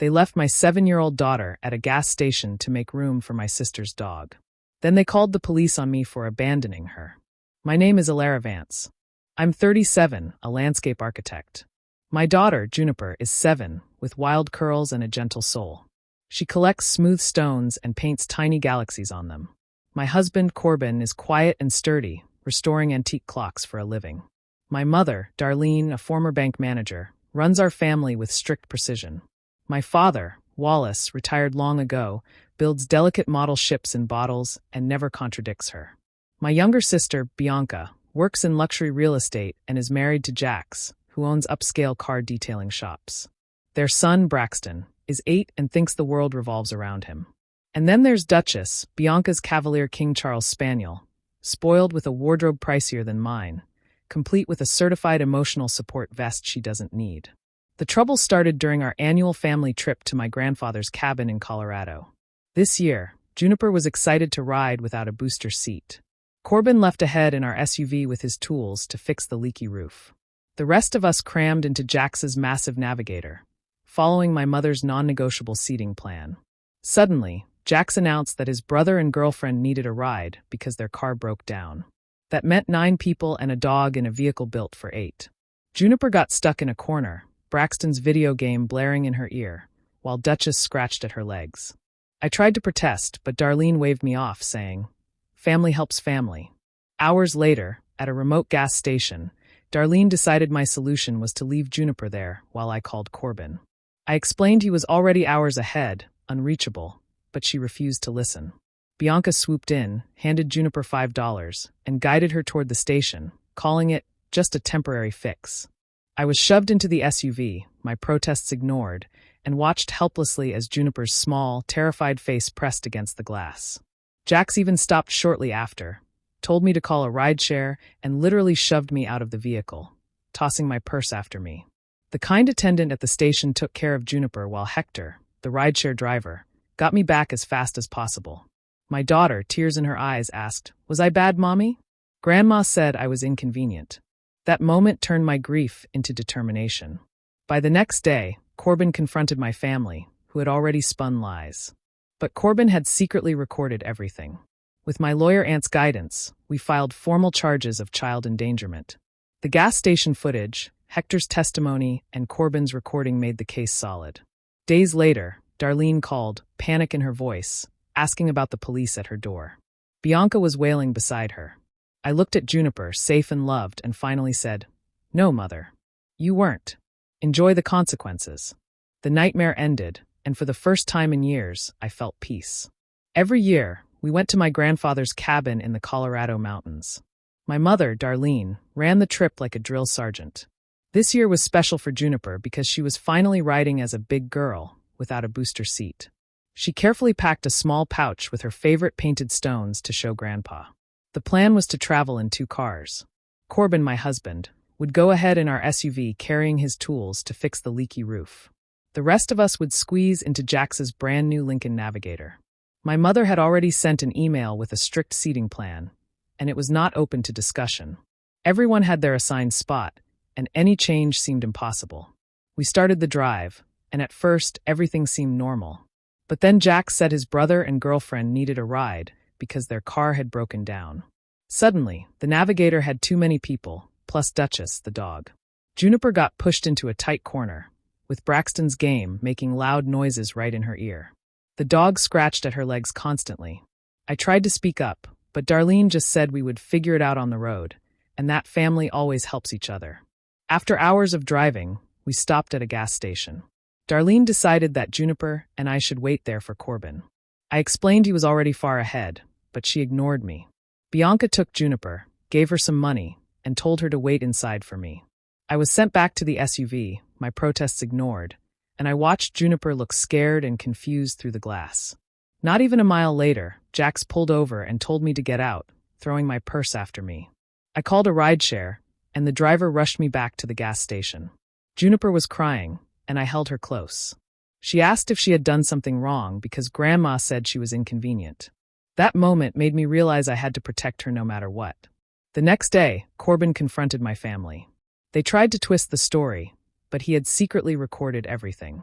They left my 7-year-old daughter at a gas station to make room for my sister's dog. Then they called the police on me for abandoning her. My name is Alara Vance. I'm 37, a landscape architect. My daughter, Juniper, is 7, with wild curls and a gentle soul. She collects smooth stones and paints tiny galaxies on them. My husband, Corbin, is quiet and sturdy, restoring antique clocks for a living. My mother, Darlene, a former bank manager, runs our family with strict precision. My father, Wallace, retired long ago, builds delicate model ships in bottles and never contradicts her. My younger sister, Bianca, works in luxury real estate and is married to Jax, who owns upscale car detailing shops. Their son, Braxton, is 8 and thinks the world revolves around him. And then there's Duchess, Bianca's Cavalier King Charles Spaniel, spoiled with a wardrobe pricier than mine, complete with a certified emotional support vest she doesn't need. The trouble started during our annual family trip to my grandfather's cabin in Colorado. This year, Juniper was excited to ride without a booster seat. Corbin left ahead in our SUV with his tools to fix the leaky roof. The rest of us crammed into Jax's massive Navigator, following my mother's non-negotiable seating plan. Suddenly, Jax announced that his brother and girlfriend needed a ride because their car broke down. That meant 9 people and a dog in a vehicle built for 8. Juniper got stuck in a corner, Braxton's video game blaring in her ear, while Duchess scratched at her legs. I tried to protest, but Darlene waved me off, saying, "Family helps family." Hours later, at a remote gas station, Darlene decided my solution was to leave Juniper there while I called Corbin. I explained he was already hours ahead, unreachable, but she refused to listen. Bianca swooped in, handed Juniper $5, and guided her toward the station, calling it just a temporary fix. I was shoved into the SUV, my protests ignored, and watched helplessly as Juniper's small, terrified face pressed against the glass. Jax even stopped shortly after, told me to call a rideshare, and literally shoved me out of the vehicle, tossing my purse after me. The kind attendant at the station took care of Juniper while Hector, the rideshare driver, got me back as fast as possible. My daughter, tears in her eyes, asked, "Was I bad, Mommy?" Grandma said I was inconvenient. That moment turned my grief into determination. By the next day, Corbin confronted my family, who had already spun lies. But Corbin had secretly recorded everything. With my lawyer aunt's guidance, we filed formal charges of child endangerment. The gas station footage, Hector's testimony, and Corbin's recording made the case solid. Days later, Darlene called, panic in her voice, asking about the police at her door. Bianca was wailing beside her. I looked at Juniper, safe and loved, and finally said, "No, Mother. You weren't. Enjoy the consequences." The nightmare ended, and for the first time in years, I felt peace. Every year, we went to my grandfather's cabin in the Colorado mountains. My mother, Darlene, ran the trip like a drill sergeant. This year was special for Juniper because she was finally riding as a big girl, without a booster seat. She carefully packed a small pouch with her favorite painted stones to show Grandpa. The plan was to travel in 2 cars. Corbin, my husband, would go ahead in our SUV carrying his tools to fix the leaky roof. The rest of us would squeeze into Jax's brand new Lincoln Navigator. My mother had already sent an email with a strict seating plan, and it was not open to discussion. Everyone had their assigned spot, and any change seemed impossible. We started the drive, and at first everything seemed normal. But then Jax said his brother and girlfriend needed a ride because their car had broken down. Suddenly, the Navigator had too many people, plus Duchess, the dog. Juniper got pushed into a tight corner, with Braxton's game making loud noises right in her ear. The dog scratched at her legs constantly. I tried to speak up, but Darlene just said we would figure it out on the road, and that family always helps each other. After hours of driving, we stopped at a gas station. Darlene decided that Juniper and I should wait there for Corbin. I explained he was already far ahead, but she ignored me. Bianca took Juniper, gave her some money, and told her to wait inside for me. I was sent back to the SUV, my protests ignored, and I watched Juniper look scared and confused through the glass. Not even a mile later, Jax pulled over and told me to get out, throwing my purse after me. I called a rideshare, and the driver rushed me back to the gas station. Juniper was crying, and I held her close. She asked if she had done something wrong because Grandma said she was inconvenient. That moment made me realize I had to protect her no matter what. The next day, Corbin confronted my family. They tried to twist the story, but he had secretly recorded everything.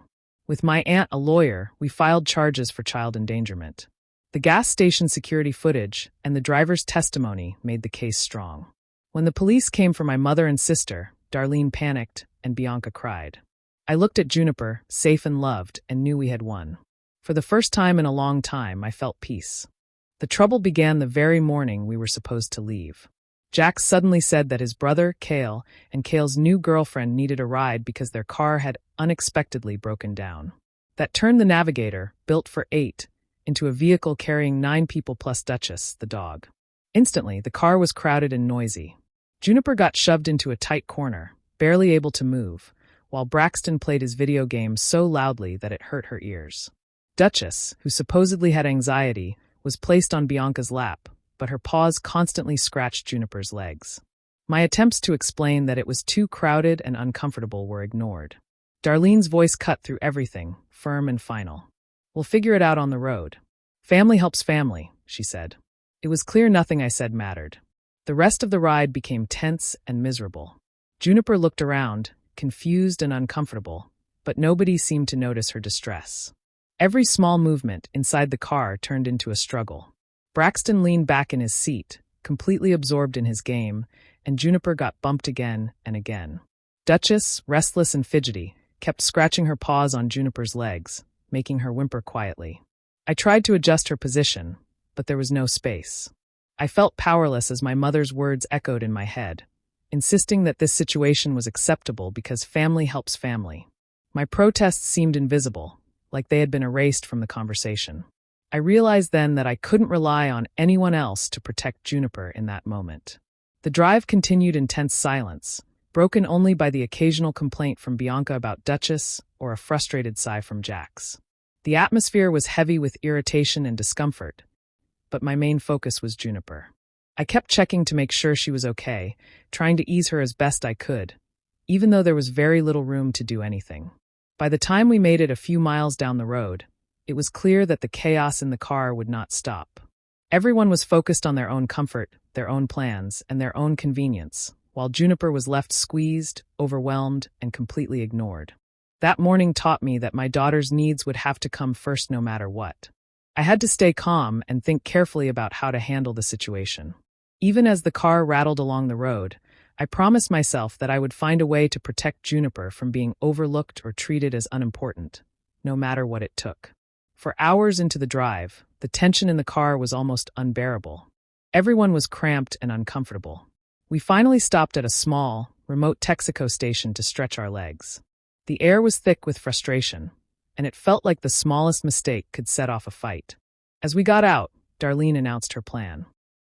With my aunt, a lawyer, we filed charges for child endangerment. The gas station security footage and the driver's testimony made the case strong. When the police came for my mother and sister, Darlene panicked and Bianca cried. I looked at Juniper, safe and loved, and knew we had won. For the first time in a long time, I felt peace. The trouble began the very morning we were supposed to leave. Jack suddenly said that his brother, Cale, and Cale's new girlfriend needed a ride because their car had unexpectedly broken down. That turned the Navigator, built for 8, into a vehicle carrying 9 people plus Duchess, the dog. Instantly, the car was crowded and noisy. Juniper got shoved into a tight corner, barely able to move, while Braxton played his video game so loudly that it hurt her ears. Duchess, who supposedly had anxiety, was placed on Bianca's lap, but her paws constantly scratched Juniper's legs. My attempts to explain that it was too crowded and uncomfortable were ignored. Darlene's voice cut through everything, firm and final. We'll figure it out on the road. Family helps family, she said. It was clear nothing I said mattered. The rest of the ride became tense and miserable. Juniper looked around, confused and uncomfortable, but nobody seemed to notice her distress. Every small movement inside the car turned into a struggle. Braxton leaned back in his seat, completely absorbed in his game, and Juniper got bumped again and again. Duchess, restless and fidgety, kept scratching her paws on Juniper's legs, making her whimper quietly. I tried to adjust her position, but there was no space. I felt powerless as my mother's words echoed in my head, insisting that this situation was acceptable because family helps family. My protests seemed invisible, like they had been erased from the conversation. I realized then that I couldn't rely on anyone else to protect Juniper in that moment. The drive continued in tense silence, broken only by the occasional complaint from Bianca about Duchess or a frustrated sigh from Jax. The atmosphere was heavy with irritation and discomfort, but my main focus was Juniper. I kept checking to make sure she was okay, trying to ease her as best I could, even though there was very little room to do anything. By the time we made it a few miles down the road, it was clear that the chaos in the car would not stop. Everyone was focused on their own comfort, their own plans, and their own convenience, while Juniper was left squeezed, overwhelmed, and completely ignored. That morning taught me that my daughter's needs would have to come first no matter what. I had to stay calm and think carefully about how to handle the situation. Even as the car rattled along the road, I promised myself that I would find a way to protect Juniper from being overlooked or treated as unimportant, no matter what it took. For hours into the drive, the tension in the car was almost unbearable. Everyone was cramped and uncomfortable. We finally stopped at a small, remote Texaco station to stretch our legs. The air was thick with frustration, and it felt like the smallest mistake could set off a fight. As we got out, Darlene announced her plan.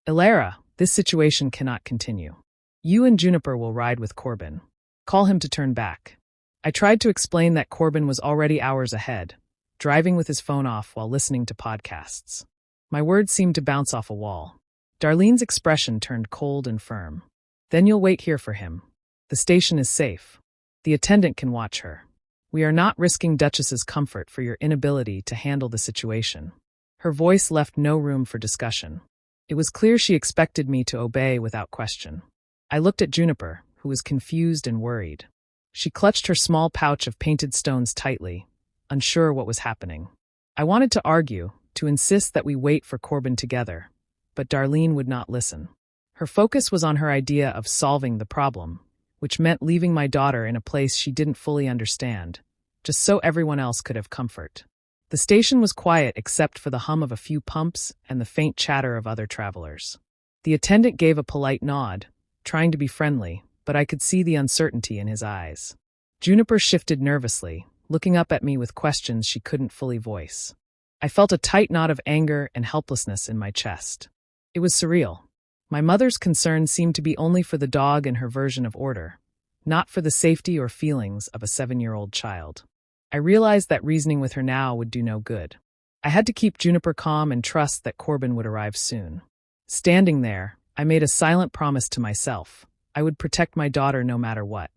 Ilara, this situation cannot continue. You and Juniper will ride with Corbin. Call him to turn back. I tried to explain that Corbin was already hours ahead, driving with his phone off while listening to podcasts. My words seemed to bounce off a wall. Darlene's expression turned cold and firm. Then you'll wait here for him. The station is safe. The attendant can watch her. We are not risking Duchess's comfort for your inability to handle the situation. Her voice left no room for discussion. It was clear she expected me to obey without question. I looked at Juniper, who was confused and worried. She clutched her small pouch of painted stones tightly, unsure what was happening. I wanted to argue, to insist that we wait for Corbin together, but Darlene would not listen. Her focus was on her idea of solving the problem, which meant leaving my daughter in a place she didn't fully understand, just so everyone else could have comfort. The station was quiet except for the hum of a few pumps and the faint chatter of other travelers. The attendant gave a polite nod, trying to be friendly, but I could see the uncertainty in his eyes. Juniper shifted nervously, looking up at me with questions she couldn't fully voice. I felt a tight knot of anger and helplessness in my chest. It was surreal. My mother's concern seemed to be only for the dog and her version of order, not for the safety or feelings of a 7-year-old child. I realized that reasoning with her now would do no good. I had to keep Juniper calm and trust that Corbin would arrive soon. Standing there, I made a silent promise to myself. I would protect my daughter no matter what.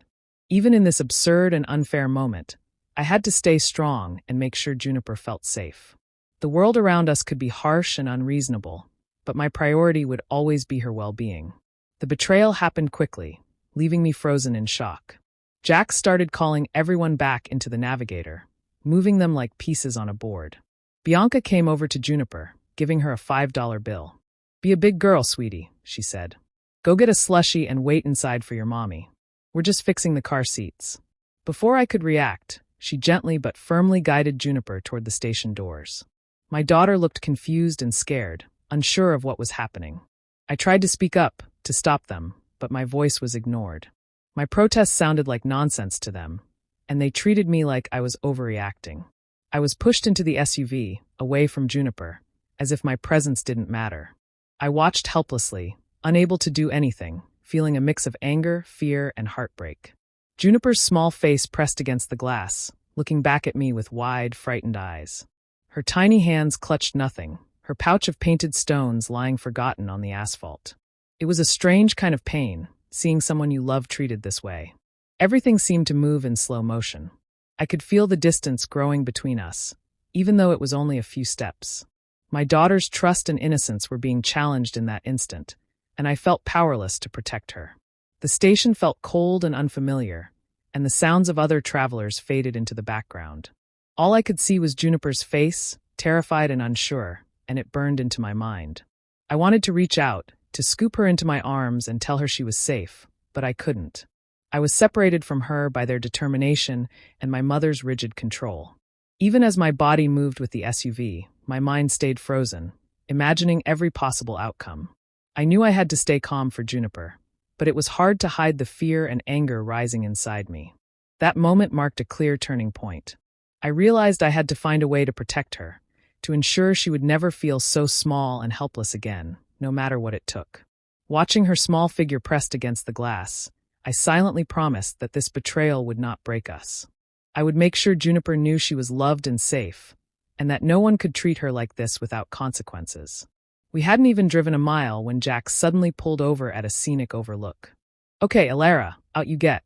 Even in this absurd and unfair moment, I had to stay strong and make sure Juniper felt safe. The world around us could be harsh and unreasonable, but my priority would always be her well-being. The betrayal happened quickly, leaving me frozen in shock. Jack started calling everyone back into the Navigator, moving them like pieces on a board. Bianca came over to Juniper, giving her a $5 bill. "Be a big girl, sweetie," she said. "Go get a slushie and wait inside for your mommy. We're just fixing the car seats." Before I could react, she gently but firmly guided Juniper toward the station doors. My daughter looked confused and scared, unsure of what was happening. I tried to speak up, to stop them, but my voice was ignored. My protests sounded like nonsense to them, and they treated me like I was overreacting. I was pushed into the SUV, away from Juniper, as if my presence didn't matter. I watched helplessly, unable to do anything, feeling a mix of anger, fear, and heartbreak. Juniper's small face pressed against the glass, looking back at me with wide, frightened eyes. Her tiny hands clutched nothing, her pouch of painted stones lying forgotten on the asphalt. It was a strange kind of pain, seeing someone you love treated this way. Everything seemed to move in slow motion. I could feel the distance growing between us, even though it was only a few steps. My daughter's trust and innocence were being challenged in that instant, and I felt powerless to protect her. The station felt cold and unfamiliar, and the sounds of other travelers faded into the background. All I could see was Juniper's face, terrified and unsure, and it burned into my mind. I wanted to reach out, to scoop her into my arms and tell her she was safe, but I couldn't. I was separated from her by their determination and my mother's rigid control. Even as my body moved with the SUV, my mind stayed frozen, imagining every possible outcome. I knew I had to stay calm for Juniper, but it was hard to hide the fear and anger rising inside me. That moment marked a clear turning point. I realized I had to find a way to protect her, to ensure she would never feel so small and helpless again, no matter what it took. Watching her small figure pressed against the glass, I silently promised that this betrayal would not break us. I would make sure Juniper knew she was loved and safe, and that no one could treat her like this without consequences. We hadn't even driven a mile when Jack suddenly pulled over at a scenic overlook. "Okay, Alara, out you get.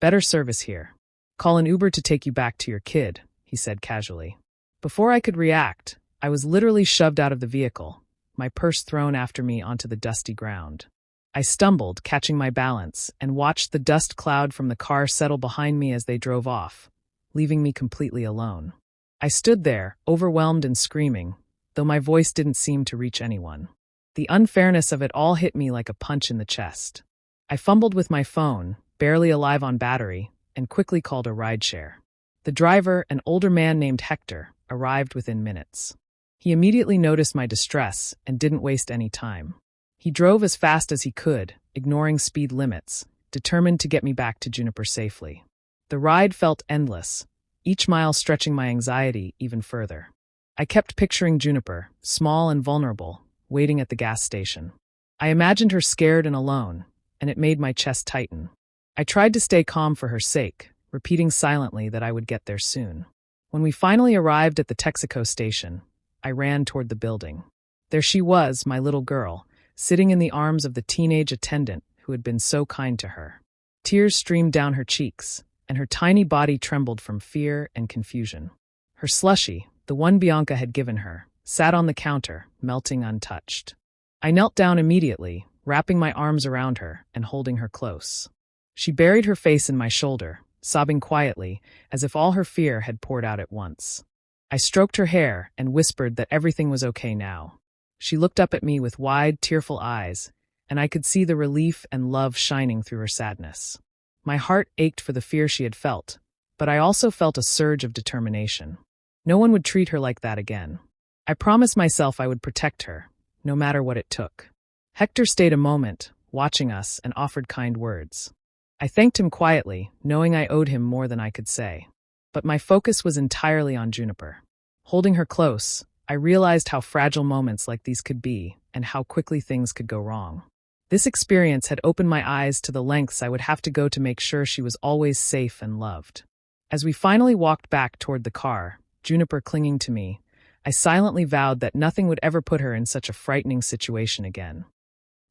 Better service here. Call an Uber to take you back to your kid," he said casually. Before I could react, I was literally shoved out of the vehicle, my purse thrown after me onto the dusty ground. I stumbled, catching my balance, and watched the dust cloud from the car settle behind me as they drove off, leaving me completely alone. I stood there, overwhelmed and screaming, though my voice didn't seem to reach anyone. The unfairness of it all hit me like a punch in the chest. I fumbled with my phone, barely alive on battery, and quickly called a rideshare. The driver, an older man named Hector, arrived within minutes. He immediately noticed my distress and didn't waste any time. He drove as fast as he could, ignoring speed limits, determined to get me back to Juniper safely. The ride felt endless, each mile stretching my anxiety even further. I kept picturing Juniper, small and vulnerable, waiting at the gas station. I imagined her scared and alone, and it made my chest tighten. I tried to stay calm for her sake, repeating silently that I would get there soon. When we finally arrived at the Texaco station, I ran toward the building. There she was, my little girl, sitting in the arms of the teenage attendant who had been so kind to her. Tears streamed down her cheeks, and her tiny body trembled from fear and confusion. Her slushie, the one Bianca had given her, sat on the counter, melting untouched. I knelt down immediately, wrapping my arms around her and holding her close. She buried her face in my shoulder, sobbing quietly, as if all her fear had poured out at once. I stroked her hair and whispered that everything was okay now. She looked up at me with wide, tearful eyes, and I could see the relief and love shining through her sadness. My heart ached for the fear she had felt, but I also felt a surge of determination. No one would treat her like that again. I promised myself I would protect her, no matter what it took. Hector stayed a moment, watching us, and offered kind words. I thanked him quietly, knowing I owed him more than I could say. But my focus was entirely on Juniper. Holding her close, I realized how fragile moments like these could be and how quickly things could go wrong. This experience had opened my eyes to the lengths I would have to go to make sure she was always safe and loved. As we finally walked back toward the car, Juniper clinging to me, I silently vowed that nothing would ever put her in such a frightening situation again.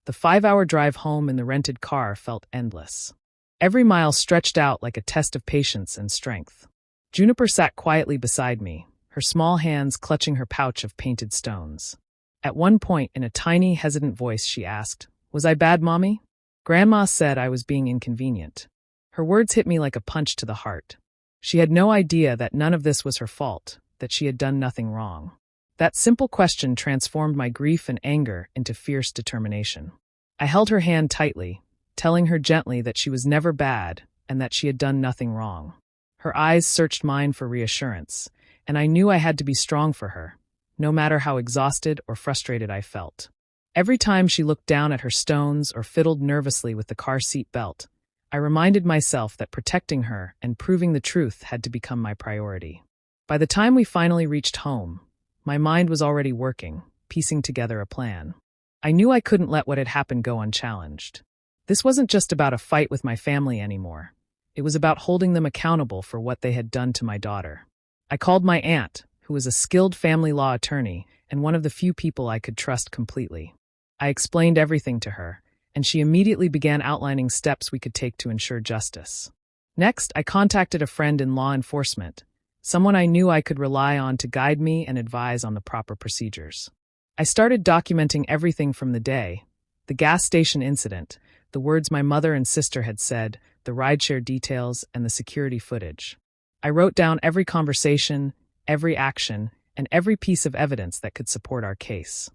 The 5-hour drive home in the rented car felt endless. Every mile stretched out like a test of patience and strength. Juniper sat quietly beside me, her small hands clutching her pouch of painted stones. At one point, in a tiny, hesitant voice, she asked, "Was I bad, Mommy?" Grandma said I was being inconvenient. Her words hit me like a punch to the heart. She had no idea that none of this was her fault, that she had done nothing wrong. That simple question transformed my grief and anger into fierce determination. I held her hand tightly, telling her gently that she was never bad and that she had done nothing wrong. Her eyes searched mine for reassurance, and I knew I had to be strong for her, no matter how exhausted or frustrated I felt. Every time she looked down at her stones or fiddled nervously with the car seat belt, I reminded myself that protecting her and proving the truth had to become my priority. By the time we finally reached home, my mind was already working, piecing together a plan. I knew I couldn't let what had happened go unchallenged. This wasn't just about a fight with my family anymore. It was about holding them accountable for what they had done to my daughter. I called my aunt, who was a skilled family law attorney and one of the few people I could trust completely. I explained everything to her, and she immediately began outlining steps we could take to ensure justice. Next, I contacted a friend in law enforcement, someone I knew I could rely on to guide me and advise on the proper procedures. I started documenting everything from the day, the gas station incident, the words my mother and sister had said, the rideshare details, and the security footage. I wrote down every conversation, every action, and every piece of evidence that could support our case.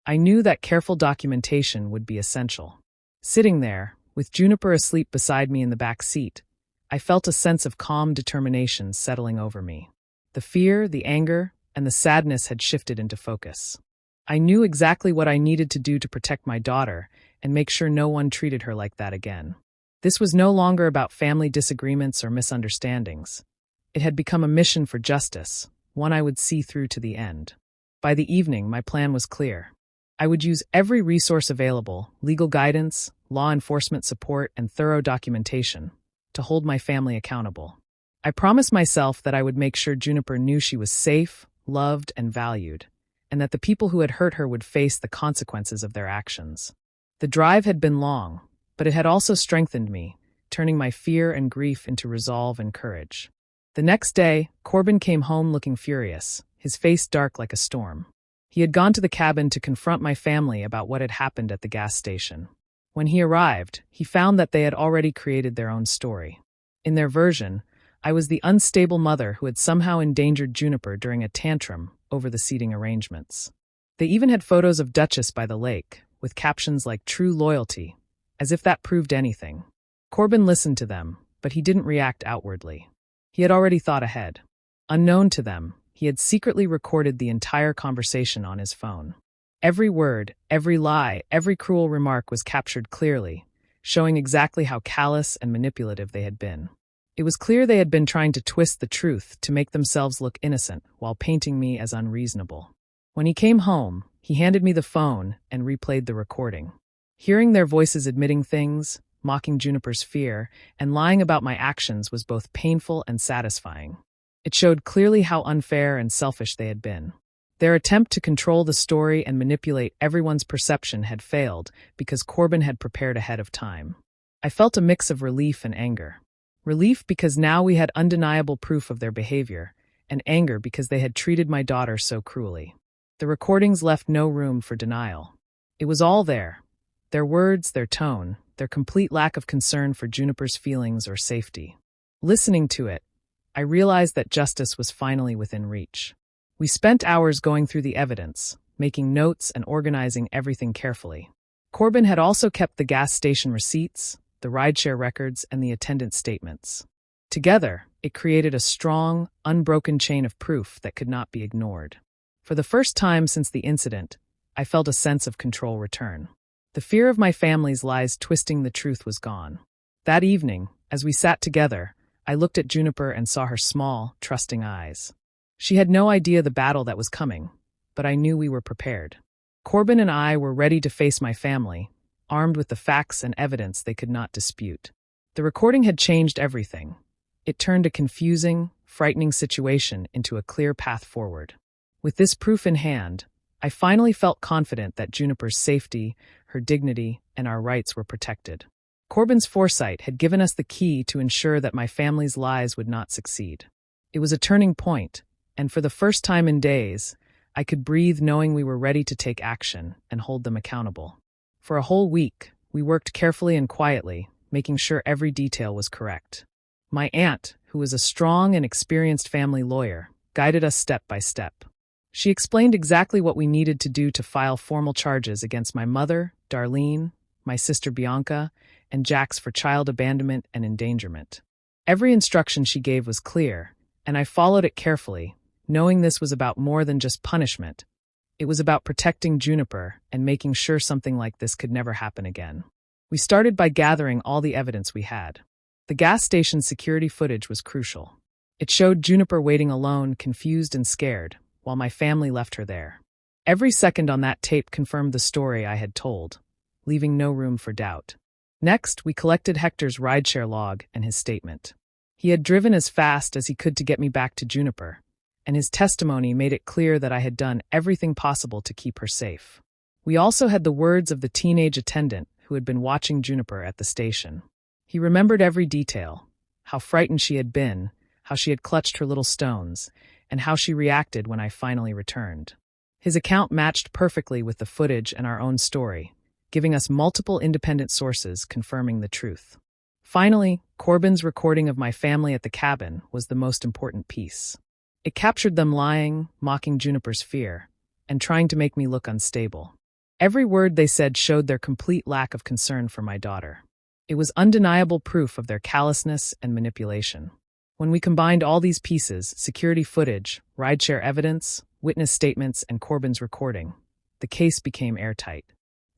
I knew that careful documentation would be essential. Sitting there, with Juniper asleep beside me in the back seat, I felt a sense of calm determination settling over me. The fear, the anger, and the sadness had shifted into focus. I knew exactly what I needed to do to protect my daughter and make sure no one treated her like that again. This was no longer about family disagreements or misunderstandings. It had become a mission for justice, one I would see through to the end. By the evening, my plan was clear. I would use every resource available, legal guidance, law enforcement support, and thorough documentation, to hold my family accountable. I promised myself that I would make sure Juniper knew she was safe, loved, and valued, and that the people who had hurt her would face the consequences of their actions. The drive had been long, but it had also strengthened me, turning my fear and grief into resolve and courage. The next day, Corbin came home looking furious, his face dark like a storm. He had gone to the cabin to confront my family about what had happened at the gas station. When he arrived, he found that they had already created their own story. In their version, I was the unstable mother who had somehow endangered Juniper during a tantrum over the seating arrangements. They even had photos of Duchess by the lake, with captions like "True Loyalty," as if that proved anything. Corbin listened to them, but he didn't react outwardly. He had already thought ahead. Unknown to them, he had secretly recorded the entire conversation on his phone. Every word, every lie, every cruel remark was captured clearly, showing exactly how callous and manipulative they had been. It was clear they had been trying to twist the truth to make themselves look innocent while painting me as unreasonable. When he came home, he handed me the phone and replayed the recording. Hearing their voices admitting things, mocking Juniper's fear, and lying about my actions was both painful and satisfying. It showed clearly how unfair and selfish they had been. Their attempt to control the story and manipulate everyone's perception had failed because Corbin had prepared ahead of time. I felt a mix of relief and anger. Relief because now we had undeniable proof of their behavior, and anger because they had treated my daughter so cruelly. The recordings left no room for denial. It was all there. Their words, their tone, their complete lack of concern for Juniper's feelings or safety. Listening to it, I realized that justice was finally within reach. We spent hours going through the evidence, making notes and organizing everything carefully. Corbin had also kept the gas station receipts, the rideshare records, and the attendant statements. Together, it created a strong, unbroken chain of proof that could not be ignored. For the first time since the incident, I felt a sense of control return. The fear of my family's lies twisting the truth was gone. That evening, as we sat together, I looked at Juniper and saw her small, trusting eyes. She had no idea the battle that was coming, but I knew we were prepared. Corbin and I were ready to face my family, armed with the facts and evidence they could not dispute. The recording had changed everything. It turned a confusing, frightening situation into a clear path forward. With this proof in hand, I finally felt confident that Juniper's safety, her dignity, and our rights were protected. Corbin's foresight had given us the key to ensure that my family's lies would not succeed. It was a turning point, and for the first time in days, I could breathe knowing we were ready to take action and hold them accountable. For a whole week, we worked carefully and quietly, making sure every detail was correct. My aunt, who was a strong and experienced family lawyer, guided us step by step. She explained exactly what we needed to do to file formal charges against my mother, Darlene, my sister Bianca, and Jax for child abandonment and endangerment. Every instruction she gave was clear, and I followed it carefully, knowing this was about more than just punishment. It was about protecting Juniper and making sure something like this could never happen again. We started by gathering all the evidence we had. The gas station security footage was crucial. It showed Juniper waiting alone, confused and scared, while my family left her there. Every second on that tape confirmed the story I had told, leaving no room for doubt. Next, we collected Hector's rideshare log and his statement. He had driven as fast as he could to get me back to Juniper, and his testimony made it clear that I had done everything possible to keep her safe. We also had the words of the teenage attendant who had been watching Juniper at the station. He remembered every detail, how frightened she had been, how she had clutched her little stones, and how she reacted when I finally returned. His account matched perfectly with the footage and our own story, giving us multiple independent sources confirming the truth. Finally, Corbin's recording of my family at the cabin was the most important piece. It captured them lying, mocking Juniper's fear, and trying to make me look unstable. Every word they said showed their complete lack of concern for my daughter. It was undeniable proof of their callousness and manipulation. When we combined all these pieces, security footage, rideshare evidence, witness statements, and Corbin's recording, the case became airtight.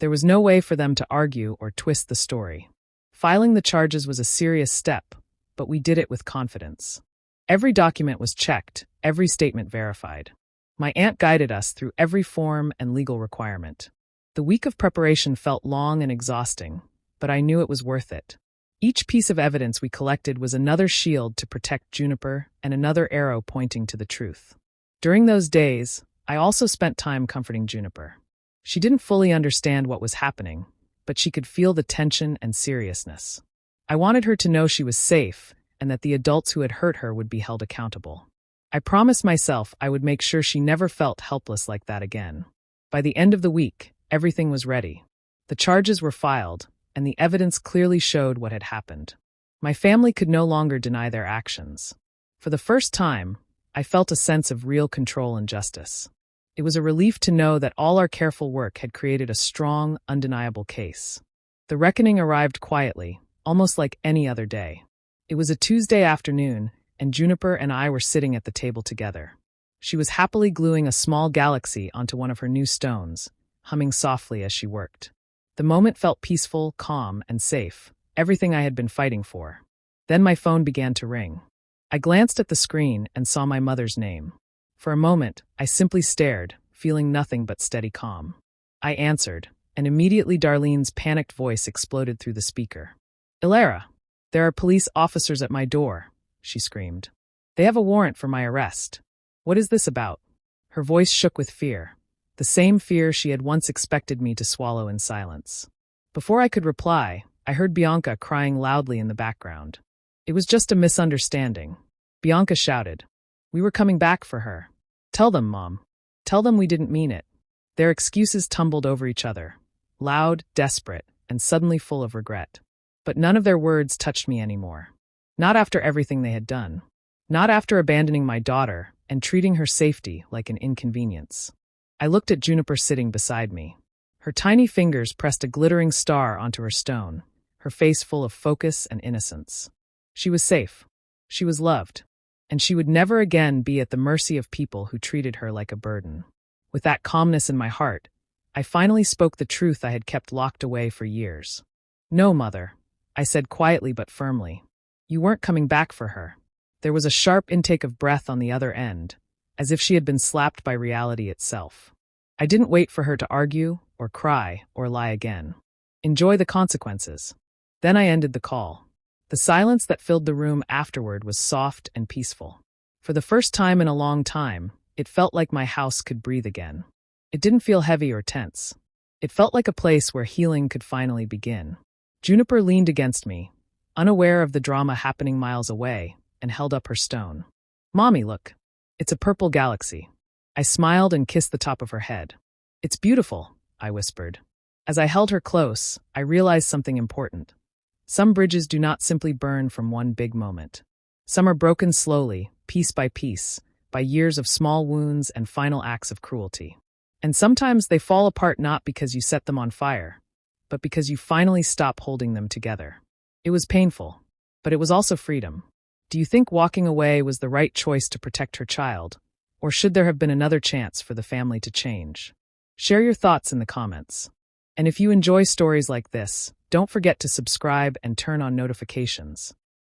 There was no way for them to argue or twist the story. Filing the charges was a serious step, but we did it with confidence. Every document was checked, every statement verified. My aunt guided us through every form and legal requirement. The week of preparation felt long and exhausting, but I knew it was worth it. Each piece of evidence we collected was another shield to protect Juniper and another arrow pointing to the truth. During those days, I also spent time comforting Juniper. She didn't fully understand what was happening, but she could feel the tension and seriousness. I wanted her to know she was safe and that the adults who had hurt her would be held accountable. I promised myself I would make sure she never felt helpless like that again. By the end of the week, everything was ready. The charges were filed, and the evidence clearly showed what had happened. My family could no longer deny their actions. For the first time, I felt a sense of real control and justice. It was a relief to know that all our careful work had created a strong, undeniable case. The reckoning arrived quietly, almost like any other day. It was a Tuesday afternoon, and Juniper and I were sitting at the table together. She was happily gluing a small galaxy onto one of her new stones, humming softly as she worked. The moment felt peaceful, calm, and safe, everything I had been fighting for. Then my phone began to ring. I glanced at the screen and saw my mother's name. For a moment, I simply stared, feeling nothing but steady calm. I answered, and immediately Darlene's panicked voice exploded through the speaker. "Ilara, there are police officers at my door," she screamed. "They have a warrant for my arrest. What is this about?" Her voice shook with fear, the same fear she had once expected me to swallow in silence. Before I could reply, I heard Bianca crying loudly in the background. "It was just a misunderstanding," Bianca shouted. "We were coming back for her. Tell them, Mom. Tell them we didn't mean it." Their excuses tumbled over each other, loud, desperate, and suddenly full of regret. But none of their words touched me anymore. Not after everything they had done. Not after abandoning my daughter and treating her safety like an inconvenience. I looked at Juniper sitting beside me. Her tiny fingers pressed a glittering star onto her stone, her face full of focus and innocence. She was safe. She was loved. And she would never again be at the mercy of people who treated her like a burden. With that calmness in my heart, I finally spoke the truth I had kept locked away for years. "No, Mother," I said quietly but firmly. "You weren't coming back for her." There was a sharp intake of breath on the other end, as if she had been slapped by reality itself. I didn't wait for her to argue, or cry, or lie again. Enjoy the consequences. Then I ended the call. The silence that filled the room afterward was soft and peaceful. For the first time in a long time, it felt like my house could breathe again. It didn't feel heavy or tense. It felt like a place where healing could finally begin. Juniper leaned against me, unaware of the drama happening miles away, and held up her stone. "Mommy, look. It's a purple galaxy." I smiled and kissed the top of her head. "It's beautiful," I whispered. As I held her close, I realized something important. Some bridges do not simply burn from one big moment. Some are broken slowly, piece, by years of small wounds and final acts of cruelty. And sometimes they fall apart not because you set them on fire, but because you finally stop holding them together. It was painful, but it was also freedom. Do you think walking away was the right choice to protect her child, or should there have been another chance for the family to change? Share your thoughts in the comments. And if you enjoy stories like this, don't forget to subscribe and turn on notifications.